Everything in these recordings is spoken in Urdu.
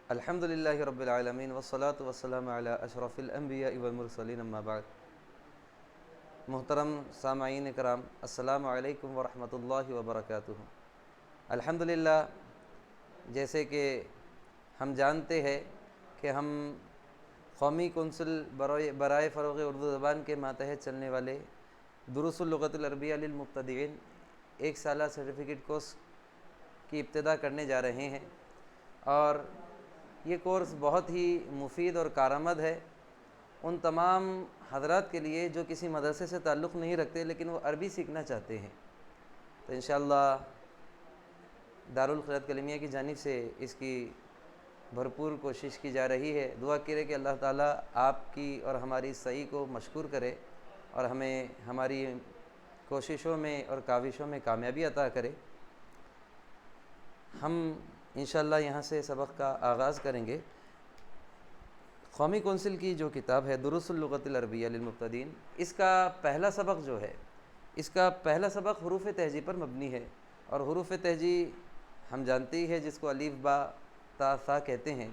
الحمدللہ رب العالمین والصلاة والسلام علی اشرف الانبیاء والمرسلین اما بعد۔ محترم سامعین کرام، السلام علیکم ورحمۃ اللہ وبرکاتہ۔ الحمدللہ، جیسے کہ ہم جانتے ہیں کہ ہم قومی کونسل برائے فروغ اردو زبان کے ماتحت چلنے والے دروس اللغۃ العربیہ للمبتدئین ایک سالہ سرٹیفکیٹ کورس کی ابتدا کرنے جا رہے ہیں، اور یہ کورس بہت ہی مفید اور کارآمد ہے ان تمام حضرات کے لیے جو کسی مدرسے سے تعلق نہیں رکھتے لیکن وہ عربی سیکھنا چاہتے ہیں۔ تو انشاءاللہ دارالخیرات کلمیہ کی جانب سے اس کی بھرپور کوشش کی جا رہی ہے۔ دعا کرے کہ اللہ تعالیٰ آپ کی اور ہماری سعی کو مشکور کرے اور ہمیں ہماری کوششوں میں اور کاوشوں میں کامیابی عطا کرے۔ ہم انشاءاللہ یہاں سے سبق کا آغاز کریں گے۔ قومی کونسل کی جو کتاب ہے دروس اللغۃ العربیہ للمبتدئین، اس کا پہلا سبق جو ہے، اس کا پہلا سبق حروف تہجی پر مبنی ہے، اور حروف تہجی ہم جانتے ہی ہیں جس کو الف با تا ثا کہتے ہیں،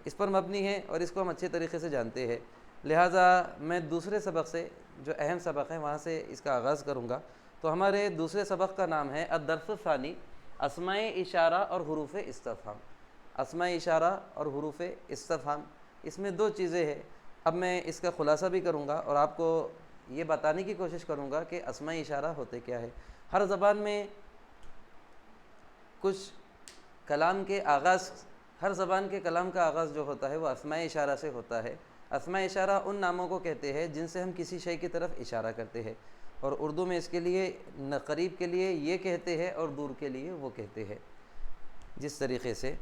اس پر مبنی ہے اور اس کو ہم اچھے طریقے سے جانتے ہیں۔ لہٰذا میں دوسرے سبق سے، جو اہم سبق ہے وہاں سے اس کا آغاز کروں گا۔ تو ہمارے دوسرے سبق کا نام ہے الدرس الثانی، اسماء اشارہ اور حروف استفہام۔ اسماء اشارہ اور حروف استفہام، اس میں دو چیزیں ہیں۔ اب میں اس کا خلاصہ بھی کروں گا اور آپ کو یہ بتانے کی کوشش کروں گا کہ اسماء اشارہ ہوتے کیا ہے۔ ہر زبان میں کچھ کلام کے آغاز، ہر زبان کے کلام کا آغاز جو ہوتا ہے وہ اسماء اشارہ سے ہوتا ہے۔ اسماء اشارہ ان ناموں کو کہتے ہیں جن سے ہم کسی شے کی طرف اشارہ کرتے ہیں، اور اردو میں اس کے لیے قریب کے لیے یہ کہتے ہیں اور دور کے لیے وہ کہتے ہیں۔ جس طریقے سے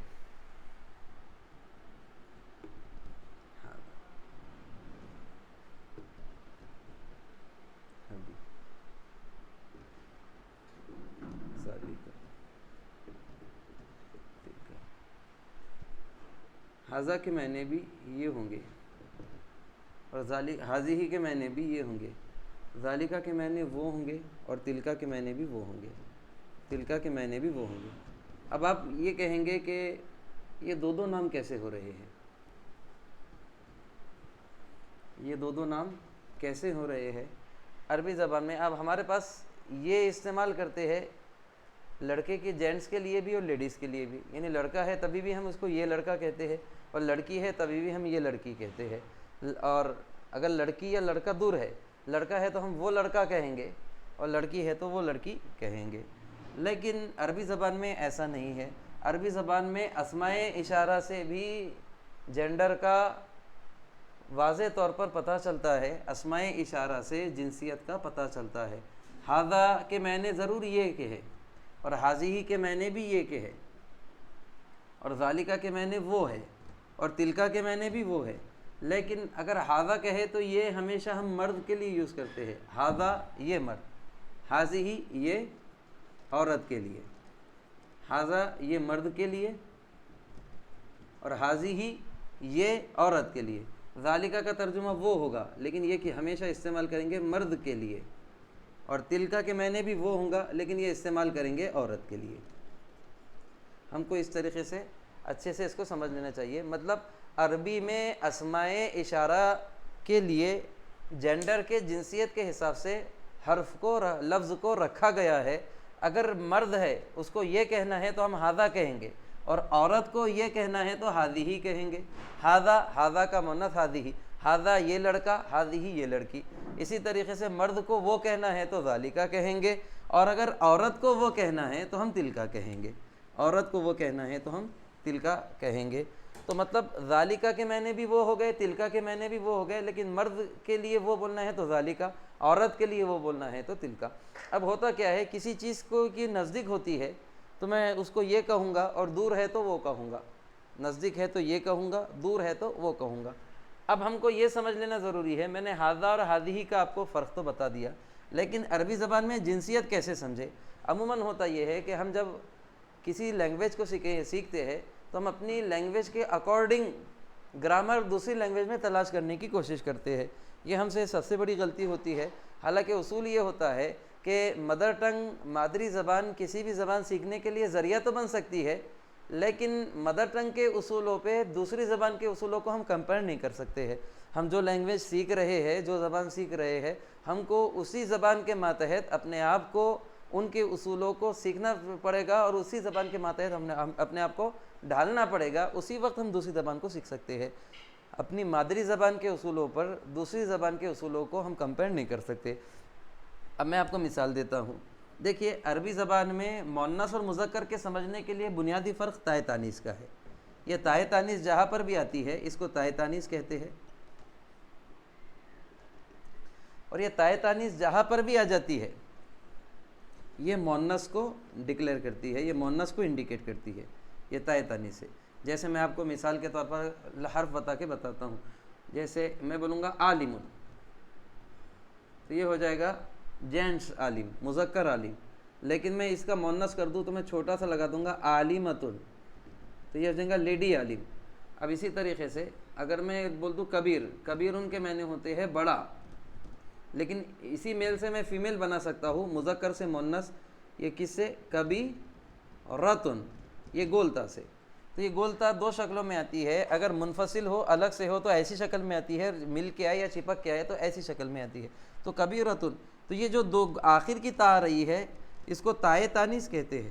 حاذا کے معنی بھی یہ ہوں گے، اور حاذی کے معنی بھی یہ ہوں گے، ذالکہ کے معنی وہ ہوں گے، اور تلکہ کے معنی بھی وہ ہوں گے، تلکہ کے معنی بھی وہ ہوں گے۔ اب آپ یہ کہیں گے کہ یہ دو نام کیسے ہو رہے ہیں، یہ دو نام کیسے ہو رہے ہیں عربی زبان میں؟ اب ہمارے پاس یہ استعمال کرتے ہیں لڑکے کے، جینٹس کے لیے بھی اور لیڈیز کے لیے بھی، یعنی لڑکا ہے تبھی بھی ہم اس کو یہ لڑکا کہتے ہیں، اور لڑکی ہے تبھی بھی ہم یہ لڑکی کہتے ہیں۔ اور اگر لڑکی یا لڑکا دور ہے، لڑکا ہے تو ہم وہ لڑکا کہیں گے، اور لڑکی ہے تو وہ لڑکی کہیں گے۔ لیکن عربی زبان میں ایسا نہیں ہے۔ عربی زبان میں اسماء اشارہ سے بھی جینڈر کا واضح طور پر پتہ چلتا ہے، اسماء اشارہ سے جنسیت کا پتہ چلتا ہے۔ ھذا کے معنی ضرور یہ کہ ہے، اور حاذی کے معنی بھی یہ کہ ہے، اور ذالکہ کے معنی وہ ہے، اور تلکہ کے معنی بھی وہ ہے۔ لیکن اگر ھذا کہے تو یہ ہمیشہ ہم مرد کے لیے یوز کرتے ہیں، ھذا یہ مرد، حاذی یہ عورت کے لیے، ھذا یہ مرد کے لیے، اور حاذی یہ عورت کے لیے۔ ذالکہ کا ترجمہ وہ ہوگا، لیکن یہ کہ ہمیشہ استعمال کریں گے مرد کے لیے، اور تلکہ کے معنی بھی وہ ہوں گا لیکن یہ استعمال کریں گے عورت کے لیے۔ ہم کو اس طریقے سے اچھے سے اس کو سمجھ لینا چاہیے۔ مطلب عربی میں اسماء اشارہ کے لیے جینڈر کے، جنسیت کے حساب سے حرف کو، لفظ کو رکھا گیا ہے۔ اگر مرد ہے اس کو یہ کہنا ہے تو ہم ھذا کہیں گے، اور عورت کو یہ کہنا ہے تو حاذی کہیں گے۔ ھذا کا مؤنث حاذی، ھذا یہ لڑکا، حاذی یہ لڑکی۔ اسی طریقے سے مرد کو وہ کہنا ہے تو ذالکہ کہیں گے، اور اگر عورت کو وہ کہنا ہے تو ہم تلکہ کہیں گے، عورت کو وہ کہنا ہے تو ہم تلکہ کہیں گے۔ تو مطلب ذالکہ کے معنی بھی وہ ہو گئے، تلکہ کے معنی بھی وہ ہو گئے، لیکن مرد کے لیے وہ بولنا ہے تو ذالکہ، عورت کے لیے وہ بولنا ہے تو تلکہ۔ اب ہوتا کیا ہے، کسی چیز کو کی نزدیک ہوتی ہے تو میں اس کو یہ کہوں گا، اور دور ہے تو وہ کہوں گا، نزدیک ہے تو یہ کہوں گا، دور ہے تو وہ کہوں گا۔ اب ہم کو یہ سمجھ لینا ضروری ہے، میں نے ھذا اور حاذی کا آپ کو فرق تو بتا دیا، لیکن عربی زبان میں جنسیت کیسے سمجھے؟ عموماً ہوتا یہ ہے کہ ہم جب کسی لینگویج کو سیکھتے ہیں تو ہم اپنی لینگویج کے اکارڈنگ گرامر دوسری لینگویج میں تلاش کرنے کی کوشش کرتے ہیں۔ یہ ہم سے سب سے بڑی غلطی ہوتی ہے۔ حالانکہ اصول یہ ہوتا ہے کہ مدر ٹنگ، مادری زبان کسی بھی زبان سیکھنے کے لیے ذریعہ تو بن سکتی ہے، لیکن مدر ٹنگ کے اصولوں پہ دوسری زبان کے اصولوں کو ہم کمپیئر نہیں کر سکتے ہیں۔ ہم جو لینگویج سیکھ رہے ہیں، جو زبان سیکھ رہے ہیں، ہم کو اسی زبان کے ماتحت اپنے آپ کو ان کے اصولوں کو سیکھنا پڑے گا، اور اسی زبان کے ماتحت ہم اپنے آپ کو ڈھالنا پڑے گا، اسی وقت ہم دوسری زبان کو سیکھ سکتے ہیں۔ اپنی مادری زبان کے اصولوں پر دوسری زبان کے اصولوں کو ہم کمپیئر نہیں کر سکتے۔ اب میں آپ کو مثال دیتا ہوں۔ دیکھیے، عربی زبان میں مؤنث اور مذکر کے سمجھنے کے لیے بنیادی فرق تائے تانیث کا ہے۔ یہ تائے تانیث جہاں پر بھی آتی ہے اس کو تائے تانیث کہتے ہیں، اور یہ تائے تانیث جہاں پر بھی آ جاتی ہے یہ مؤنث کو ڈکلیئر کرتی ہے، یہ مؤنث کو انڈیکیٹ کرتی ہے، یہ تائے تانیث ہے۔ جیسے میں آپ کو مثال کے طور پر حرف بتا کے بتاتا ہوں۔ جیسے میں بولوں گا عالم، تو یہ ہو جائے گا جینٹس عالم، مذکر عالم، لیکن میں اس کا مؤنث کر دوں تو میں چھوٹا سا لگا دوں گا عالمۃ، تو یہ ہو جائے گا لیڈی عالم۔ اب اسی طریقے سے اگر میں بول دوں کبیر، کبیر ان کے معنی ہوتے ہیں بڑا، لیکن اسی میل سے میں فیمیل بنا سکتا ہوں، مذکر سے مؤنث، یہ کس سے؟ کبی رتن، یہ گولتا سے۔ تو یہ گولتا دو شکلوں میں آتی ہے، اگر منفصل ہو، الگ سے ہو تو ایسی شکل میں آتی ہے، مل کے آئے یا چپک کے آئے تو ایسی شکل میں آتی ہے۔ تو کبی رتن، تو یہ جو دو آخر کی تا آ رہی ہے اس کو تائے تانیث کہتے ہیں،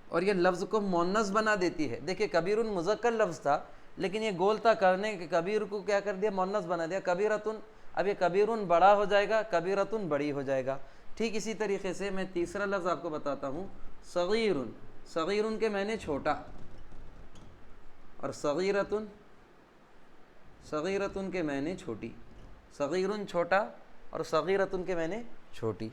اور یہ لفظ کو مؤنث بنا دیتی ہے۔ دیکھیں، کبیر مذکر لفظ تھا، لیکن یہ گولتا کرنے کے کبیر کو کیا کر دیا؟ مؤنث بنا دیا، کبیرتن۔ اب یہ کبیرن بڑا ہو جائے گا، کبیرتن بڑی ہو جائے گا۔ ٹھیک اسی طریقے سے میں تیسرا لفظ آپ کو بتاتا ہوں، صغیرن۔ صغیرن کے معنی چھوٹا، اور صغیرتن، صغیرتن کے معنی چھوٹی۔ صغیرن چھوٹا اور صغیرتن کے معنی چھوٹی۔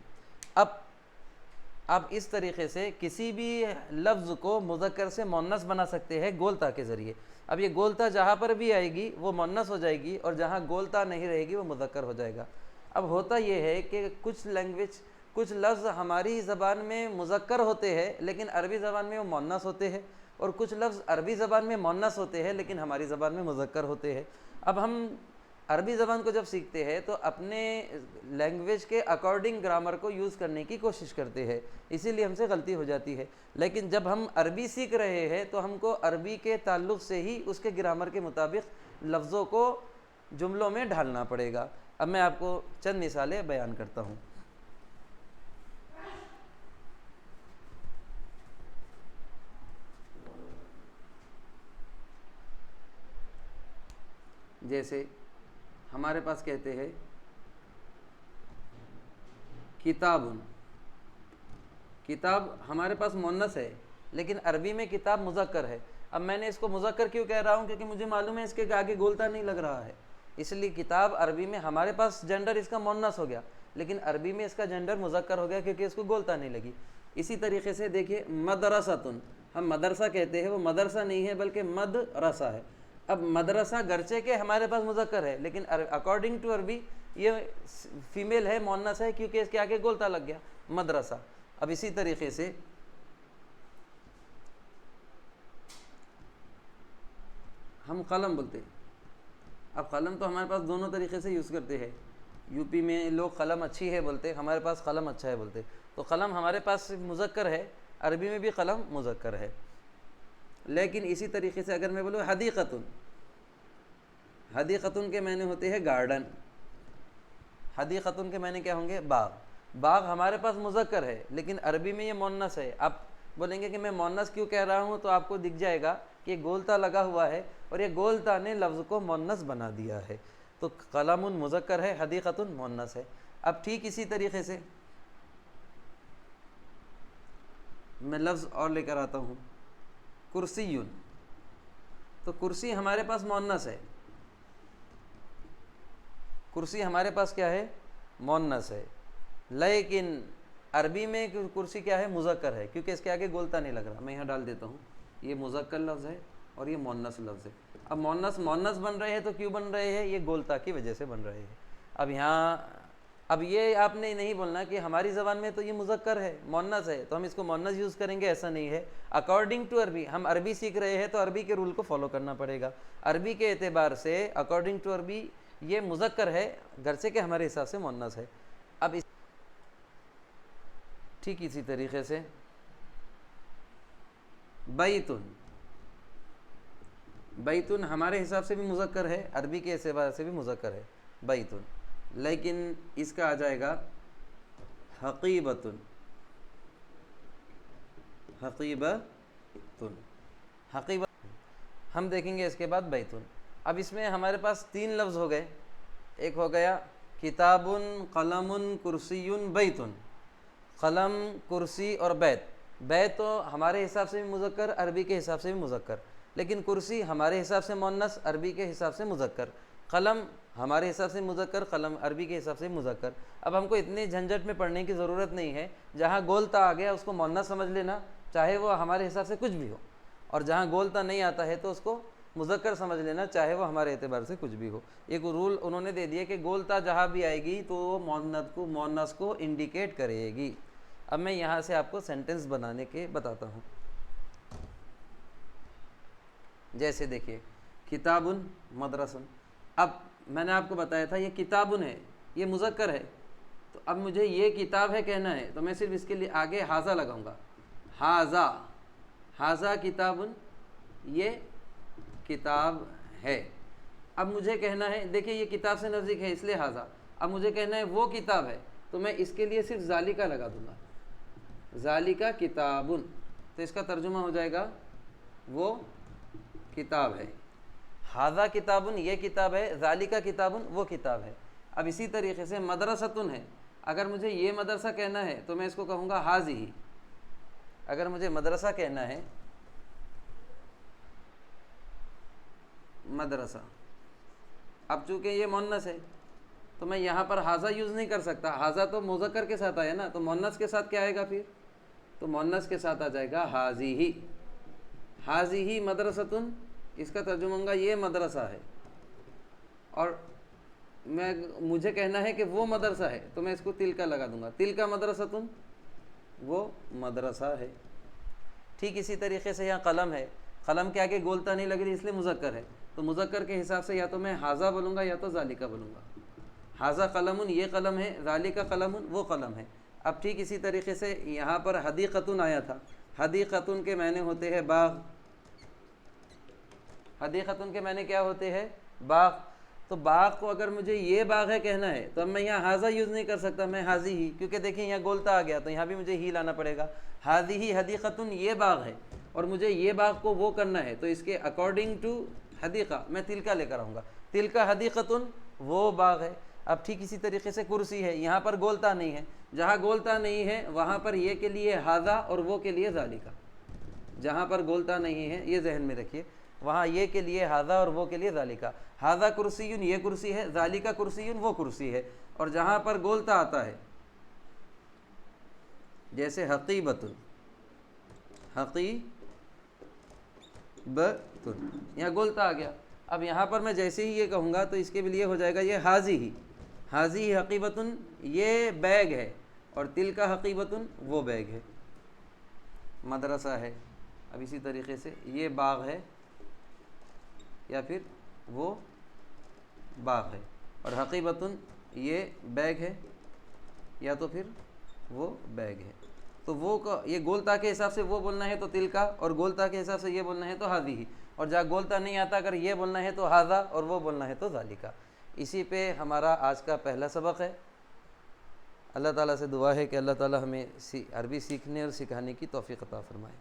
اب اس طریقے سے کسی بھی لفظ کو مذکر سے مؤنث بنا سکتے ہیں گولتا کے ذریعے۔ اب یہ گولتا جہاں پر بھی آئے گی وہ مؤنث ہو جائے گی، اور جہاں گولتا نہیں رہے گی وہ مذکر ہو جائے گا۔ اب ہوتا یہ ہے کہ کچھ لفظ ہماری زبان میں مذکر ہوتے ہیں لیکن عربی زبان میں وہ مؤنث ہوتے ہیں، اور کچھ لفظ عربی زبان میں مؤنث ہوتے ہیں لیکن ہماری زبان میں مذکر ہوتے ہیں۔ اب ہم عربی زبان کو جب سیکھتے ہیں تو اپنے لینگویج کے اکارڈنگ گرامر کو یوز کرنے کی کوشش کرتے ہیں، اسی لیے ہم سے غلطی ہو جاتی ہے۔ لیکن جب ہم عربی سیکھ رہے ہیں تو ہم کو عربی کے تعلق سے ہی اس کے گرامر کے مطابق لفظوں کو جملوں میں ڈھالنا پڑے گا۔ اب میں آپ کو چند مثالیں بیان کرتا ہوں۔ جیسے ہمارے پاس کہتے ہیں کتابن، کتاب ہمارے پاس مؤنث ہے لیکن عربی میں کتاب مذکر ہے۔ اب میں نے اس کو مذکر کیوں کہہ رہا ہوں؟ کیونکہ مجھے معلوم ہے اس کے آگے گولتا نہیں لگ رہا ہے، اس لیے کتاب عربی میں ہمارے پاس جنڈر اس کا مؤنث ہو گیا، لیکن عربی میں اس کا جنڈر مذکر ہو گیا کیونکہ اس کو گولتا نہیں لگی۔ اسی طریقے سے دیکھیے مدرستن، ہم مدرسہ کہتے ہیں، وہ مدرسہ نہیں ہے بلکہ مدرسہ ہے۔ اب مدرسہ گرچہ کہ ہمارے پاس مذکر ہے لیکن اکارڈنگ ٹو عربی یہ فیمیل ہے، مؤنث ہے، کیونکہ اس کے آگے گولتا لگ گیا، مدرسہ۔ اب اسی طریقے سے ہم قلم بولتے ہیں۔ اب قلم تو ہمارے پاس دونوں طریقے سے یوز کرتے ہیں، یو پی میں لوگ قلم اچھی ہے بولتے، ہمارے پاس قلم اچھا ہے بولتے۔ تو قلم ہمارے پاس مذکر ہے، عربی میں بھی قلم مذکر ہے۔ لیکن اسی طریقے سے اگر میں بولوں حدیقتن، حدیقتن کے معنی ہوتے ہیں گارڈن، حدیقتن کے معنی کیا ہوں گے؟ باغ۔ باغ ہمارے پاس مذکر ہے لیکن عربی میں یہ مؤنث ہے۔ آپ بولیں گے کہ میں مؤنث کیوں کہہ رہا ہوں، تو آپ کو دکھ جائے گا کہ یہ گولتا لگا ہوا ہے اور یہ گولتا نے لفظ کو مؤنث بنا دیا ہے۔ تو قلم مذکر ہے، حدیقتن مؤنث ہے۔ اب ٹھیک اسی طریقے سے میں لفظ اور لے کر آتا ہوں، کرسیٌ، تو کرسی ہمارے پاس مؤنث ہے، کرسی ہمارے پاس کیا ہے؟ مؤنث ہے، لیکن عربی میں کرسی کیا ہے؟ مذکر ہے، کیونکہ اس کے آگے گولتا نہیں لگ رہا۔ میں یہاں ڈال دیتا ہوں، یہ مذکر لفظ ہے اور یہ مؤنث لفظ ہے۔ اب مؤنث بن رہے ہیں تو کیوں بن رہے ہیں؟ یہ گولتا کی وجہ سے بن رہے ہیں۔ اب یہ آپ نے نہیں بولنا کہ ہماری زبان میں تو یہ مذکر ہے، مؤنث ہے، تو ہم اس کو مؤنث یوز کریں گے، ایسا نہیں ہے۔ اکارڈنگ ٹو عربی، ہم عربی سیکھ رہے ہیں تو عربی کے رول کو فالو کرنا پڑے گا۔ عربی کے اعتبار سے اکارڈنگ ٹو عربی یہ مذکر ہے، گرچہ کہ ہمارے حساب سے مؤنث ہے۔ اب ٹھیک اسی طریقے سے بیتن، بیتن ہمارے حساب سے بھی مذکر ہے، عربی کے اعتبار سے بھی مذکر ہے بیتن، لیکن اس کا آ جائے گا حقیبتن، حقیبتن، حقیبت ہم دیکھیں گے اس کے بعد بیتن۔ اب اس میں ہمارے پاس 3 لفظ ہو گئے، ایک ہو گیا کتاب، قلم، کرسی، بیتن، قلم، کرسی اور بیت۔ بیت تو ہمارے حساب سے بھی مذکر، عربی کے حساب سے بھی مذکر، لیکن کرسی ہمارے حساب سے مؤنث، عربی کے حساب سے مذکر، قلم ہمارے حساب سے مذکر، قلم عربی کے حساب سے مذکر۔ اب ہم کو اتنے جھنجھٹ میں پڑھنے کی ضرورت نہیں ہے، جہاں گولتا آ گیا اس کو مؤنث سمجھ لینا، چاہے وہ ہمارے حساب سے کچھ بھی ہو، اور جہاں گولتا نہیں آتا ہے تو اس کو مذکر سمجھ لینا، چاہے وہ ہمارے اعتبار سے کچھ بھی ہو۔ ایک رول انہوں نے دے دیا کہ گولتا جہاں بھی آئے گی تو وہ مؤنث کو انڈیکیٹ کرے گی۔ اب میں یہاں سے آپ کو سینٹنس بنانے کے بتاتا ہوں۔ جیسے دیکھیے کتابن مدرسن، اب میں نے آپ کو بتایا تھا یہ کتابن ہے، یہ مذکر ہے، تو اب مجھے یہ کتاب ہے کہنا ہے، تو میں صرف اس کے لیے آگے حاذا لگاؤں گا، حاذا، حاذا کتابن، یہ کتاب ہے۔ اب مجھے کہنا ہے، دیکھیں یہ کتاب سے نزدیک ہے اس لیے حاذا، اب مجھے کہنا ہے وہ کتاب ہے، تو میں اس کے لیے صرف ذالکہ لگا دوں گا، ذالکہ کتابن، تو اس کا ترجمہ ہو جائے گا وہ کتاب ہے۔ حاذا کتابن یہ کتاب ہے، ذالکہ کتابن وہ کتاب ہے۔ اب اسی طریقے سے مدرستن ہے، اگر مجھے یہ مدرسہ کہنا ہے تو میں اس کو کہوں گا حاذہ، اگر مجھے مدرسہ کہنا ہے، مدرسہ، اب چونکہ یہ مؤنث ہے تو میں یہاں پر حاذا یوز نہیں کر سکتا، حاذا تو مذکر کے ساتھ آیا نا، تو مؤنث کے ساتھ کیا آئے گا پھر؟ تو مؤنث کے ساتھ آ جائے گا حاذہ، حاذہ مدرستن، اس کا ترجمہ ہوگا یہ مدرسہ ہے، اور مجھے کہنا ہے کہ وہ مدرسہ ہے تو میں اس کو تلکا لگا دوں گا، تلکا مدرستن، وہ مدرسہ ہے۔ ٹھیک اسی طریقے سے یہاں قلم ہے، قلم کے آگے گولتا نہیں لگ رہی اس لیے مذکر ہے، تو مذکر کے حساب سے یا تو میں حاذا بولوں گا یا تو ذالکہ بولوں گا۔ حاذا قلمن یہ قلم ہے، ذالکہ قلمن وہ قلم ہے۔ اب ٹھیک اسی طریقے سے یہاں پر حدیقتن آیا تھا، حدیقتن کے معنی ہوتے ہیں باغ، حدیقتن کے معنی کیا ہوتے ہیں؟ باغ، تو باغ کو اگر مجھے یہ باغ ہے کہنا ہے تو اب میں یہاں حاذا یوز نہیں کر سکتا، میں حاذہ ہی، کیونکہ دیکھیں یہاں گولتا آ گیا تو یہاں بھی مجھے ہی لانا پڑے گا۔ حاذہ حدیقتن یہ باغ ہے، اور مجھے یہ باغ کو وہ کرنا ہے تو اس کے اکارڈنگ ٹو حدیقہ میں تلکا لے کر آؤں گا، تلکا حدیقتن وہ باغ ہے۔ اب ٹھیک اسی طریقے سے کرسی ہے، یہاں پر گولتا نہیں ہے، جہاں گولتا نہیں ہے وہاں پر یہ کے لیے حاذا اور وہ کے لیے ذالکہ، جہاں پر گولتا نہیں ہے یہ ذہن میں رکھیے، وہاں یہ کے لیے حاذا اور وہ کے لیے ذالکہ۔ حاذا کرسیٌ یہ کرسی ہے، ذالکہ کرسیٌ وہ کرسی ہے، اور جہاں پر گولتا آتا ہے جیسے حقیبتن، حقیبتن، یہاں گولتا آ گیا، اب یہاں پر میں جیسے ہی یہ کہوں گا تو اس کے لیے ہو جائے گا یہ حاذہ، حاذہ حقیبتن یہ بیگ ہے، اور تلکا حقیبتن وہ بیگ ہے، مدرسہ ہے۔ اب اسی طریقے سے یہ باغ ہے یا پھر وہ باغ ہے، اور حقیبتن یہ بیگ ہے یا تو پھر وہ بیگ ہے، تو وہ یہ گولتا کے حساب سے وہ بولنا ہے تو تلکا، اور گولتا کے حساب سے یہ بولنا ہے تو حاذہ، اور جہاں گولتا نہیں آتا اگر یہ بولنا ہے تو حاذا اور وہ بولنا ہے تو ذالکہ۔ اسی پہ ہمارا آج کا پہلا سبق ہے۔ اللہ تعالیٰ سے دعا ہے کہ اللہ تعالیٰ ہمیں عربی سیکھنے اور سکھانے کی توفیق عطا فرمائے۔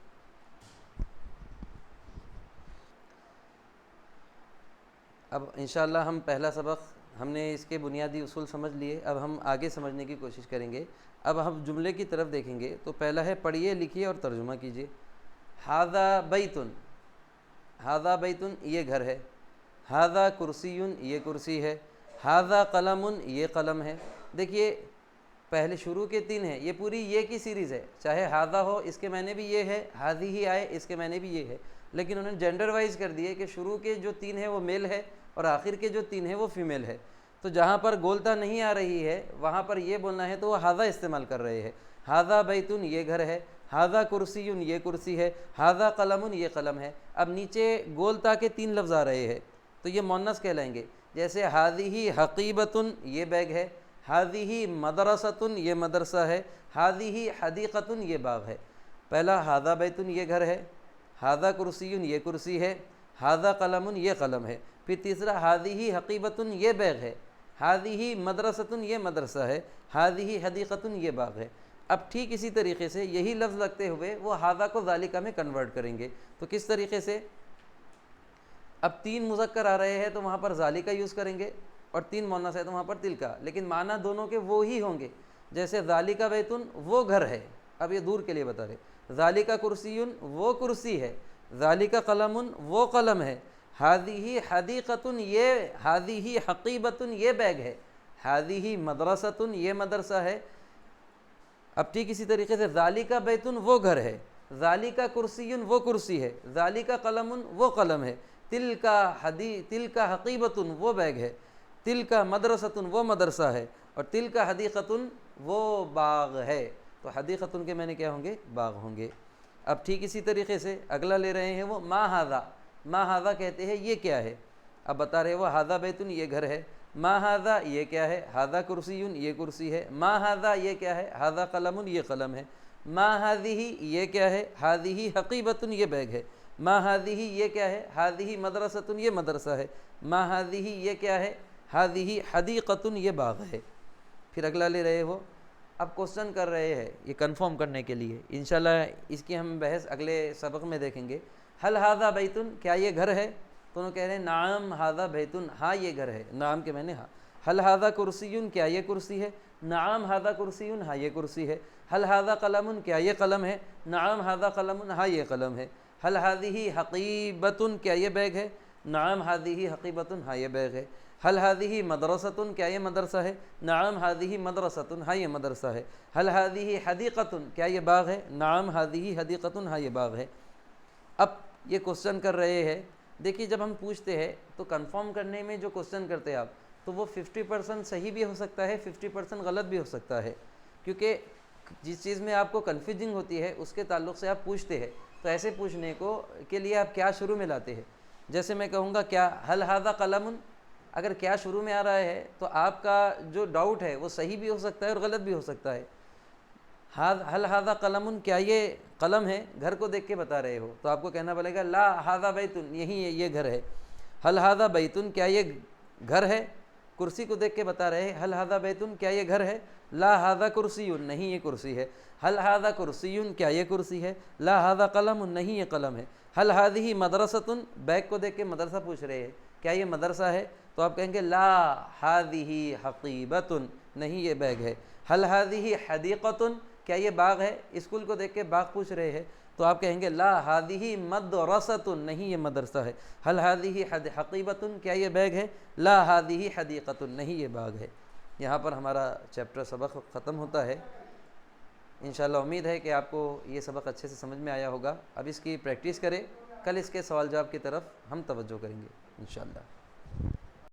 اب انشاءاللہ ہم پہلا سبق ہم نے اس کے بنیادی اصول سمجھ لیے، اب ہم آگے سمجھنے کی کوشش کریں گے۔ اب ہم جملے کی طرف دیکھیں گے، تو پہلا ہے پڑھیے لکھیے اور ترجمہ کیجیے۔ ھذا بیتن، ھذا بیتن یہ گھر ہے، ھذا کرسیٌ یہ کرسی ہے، ھذا قلم یہ قلم ہے۔ دیکھیے پہلے شروع کے 3 ہیں، یہ پوری یہ کی سیریز ہے، چاہے ھذا ہو اس کے معنی بھی یہ ہے، ھذہ ہی آئے اس کے معنی بھی یہ ہے، لیکن انہوں نے جینڈر وائز کر دیے کہ شروع کے جو 3 ہیں وہ میل ہے اور آخر کے جو 3 ہیں وہ فیمیل ہے۔ تو جہاں پر گولتا نہیں آ رہی ہے وہاں پر یہ بولنا ہے تو وہ ھذا استعمال کر رہے ہیں۔ ھذا بیتن یہ گھر ہے، ھذا کرسیٌ یہ کرسی ہے، ھذا قلم یہ قلم ہے۔ اب نیچے گولتا کے 3 لفظ آ رہے ہیں تو یہ مؤنث کہلائیں گے، جیسے ھذہ حقیبتن یہ بیگ ہے، ھذہ مدرستن یہ مدرسہ ہے، ھذہ حدیقتن یہ باغ ہے۔ پہلا ھذا بیتن یہ گھر ہے، ہاذا کرسیٌ یہ کرسی ہے، ہاذا قلم یہ قلم ہے۔ پھر تیسرا ہاذہ حقیبۃ یہ بیگ ہے، ہاذہ مدرسۃ یہ مدرسہ ہے، ہاذہ حدیقۃ یہ باغ ہے۔ اب ٹھیک اسی طریقے سے یہی لفظ لگتے ہوئے وہ ہاذا کو ذالکہ میں کنورٹ کریں گے۔ تو کس طریقے سے؟ اب 3 مذکر آ رہے ہیں تو وہاں پر ذالکہ یوز کریں گے، اور 3 مؤنث ہے تو وہاں پر تلکا، لیکن معنی دونوں کے وہ ہی ہوں گے۔ جیسے ذالکہ بیتن وہ گھر ہے، اب یہ دور کے لیے بتا رہے، ذالکہ کرسیٌ وہ کرسی ہے، ذالکہ قلم وہ قلم ہے، ہاذہ حدیقۃ یہ، ہاذہ حقیبۃ یہ بیگ ہے، ہاذہ مدرسۃ یہ مدرسہ ہے۔ اب ٹھیک اسی طریقے سے ذالکہ بیتن وہ گھر ہے، ذالکہ کرسیٌ وہ کرسی ہے، ذالکہ قلم وہ قلم ہے، تلکہ حقیبۃ وہ بیگ ہے، تلکہ مدرسۃ وہ مدرسہ ہے، اور تلکہ حدیقۃ وہ باغ ہے۔ تو حدیقۃ کے معنی کیا ہوں گے؟ باغ ہوں گے۔ اب ٹھیک اسی طریقے سے اگلا لے رہے ہیں وہ ما ھذا، ما ھذا کہتے ہیں یہ کیا ہے؟ اب بتا رہے وہ ھذا بیتن یہ گھر ہے، ما ھذا یہ کیا ہے؟ ھذا کرسی یہ کرسی ہے، ما ھذا یہ کیا ہے؟ ھذا قلم یہ قلم ہے، ما ھذہ یہ کیا ہے؟ ھذہ حقیبۃ یہ بیگ ہے، ما ھذہ یہ کیا ہے؟ ھذہ مدرسۃ یہ مدرسہ ہے، ما ھذہ یہ کیا ہے؟ ھذہ حدیقۃ یہ باغ ہے۔ پھر اگلا لے رہے وہ اب کوسچن کر رہے ہیں یہ کنفرم کرنے کے لیے، انشاءاللہ اس کی ہم بحث اگلے سبق میں دیکھیں گے۔ ہل ھذا بیتن کیا یہ گھر ہے؟ تو انہوں کہہ رہے ہیں نعم ھذا بیتن ہاں یہ گھر ہے، نعم کے معنی ہاں۔ ہل ھذا کرسی کیا یہ کرسی ہے؟ نعم ھذا کرسی ہاں یہ کرسی ہے۔ ہل ھذا قلم کیا یہ قلم ہے؟ نعم ھذا قلم ہاں یہ قلم ہے۔ ہل ھذہ حقیبۃ کیا یہ بیگ ہے؟ نعم ھذہ حقیبۃ ہاں یہ بیگ ہے۔ ہل ھذہ مدرسۃ کیا یہ مدرسہ ہے؟ نعم ھذہ مدرسۃ ہاں یہ مدرسہ ہے۔ ہل ھذہ حدیقۃ کیا یہ باغ ہے؟ نعم ھذہ حدیقۃ ہاں یہ باغ ہے۔ اب یہ کوسچن کر رہے ہیں، دیکھیے جب ہم پوچھتے ہیں تو کنفرم کرنے میں جو کوسچن کرتے ہیں آپ، تو وہ 50% صحیح بھی ہو سکتا ہے، 50% غلط بھی ہو سکتا ہے، کیونکہ جس چیز میں آپ کو کنفیوزنگ ہوتی ہے اس کے تعلق سے آپ پوچھتے ہیں۔ تو ایسے پوچھنے کے لیے آپ کیا شروع میں لاتے ہیں؟ جیسے میں کہوں گا کیا ہل ھذا قلم، اگر کیا شروع میں آ رہا ہے تو آپ کا جو ڈاؤٹ ہے وہ صحیح بھی ہو سکتا ہے اور غلط بھی ہو سکتا ہے۔ ہل ھذا قلم کیا یہ قلم ہے؟ گھر کو دیکھ کے بتا رہے ہو تو آپ کو کہنا پڑے گا لا ھذا بیتن یہی ہے یہ گھر ہے۔ ہل ھذا بیتن کیا یہ گھر ہے؟ کرسی کو دیکھ کے بتا رہے ہیں ہل ھذا بیتن کیا یہ گھر ہے؟ لا ھذا کرسی نہیں یہ کرسی ہے۔ ہل ھذا کرسی کیا یہ کرسی ہے؟ لا ھذا قلم نہیں یہ قلم ہے۔ ہل ھذہ مدرسۃ بیگ کو دیکھ کے مدرسہ پوچھ رہے ہیں کیا یہ مدرسہ ہے؟ تو آپ کہیں گے لا ھذہ حقیبۃ نہیں یہ بیگ ہے۔ ہل ھذہ حدیقۃ کیا یہ باغ ہے؟ اسکول کو دیکھ کے باغ پوچھ رہے ہیں تو آپ کہیں گے لا ھذہ مدرسۃ نہیں یہ مدرسہ ہے۔ ہل ھذہ حقیبۃ کیا یہ بیگ ہے؟ لا ھذہ حدیقۃ نہیں یہ باغ ہے۔ یہاں پر ہمارا چیپٹر سبق ختم ہوتا ہے۔ انشاءاللہ امید ہے کہ آپ کو یہ سبق اچھے سے سمجھ میں آیا ہوگا۔ اب اس کی پریکٹس کریں، کل اس کے سوال جواب کی طرف ہم توجہ کریں گے انشاءاللہ۔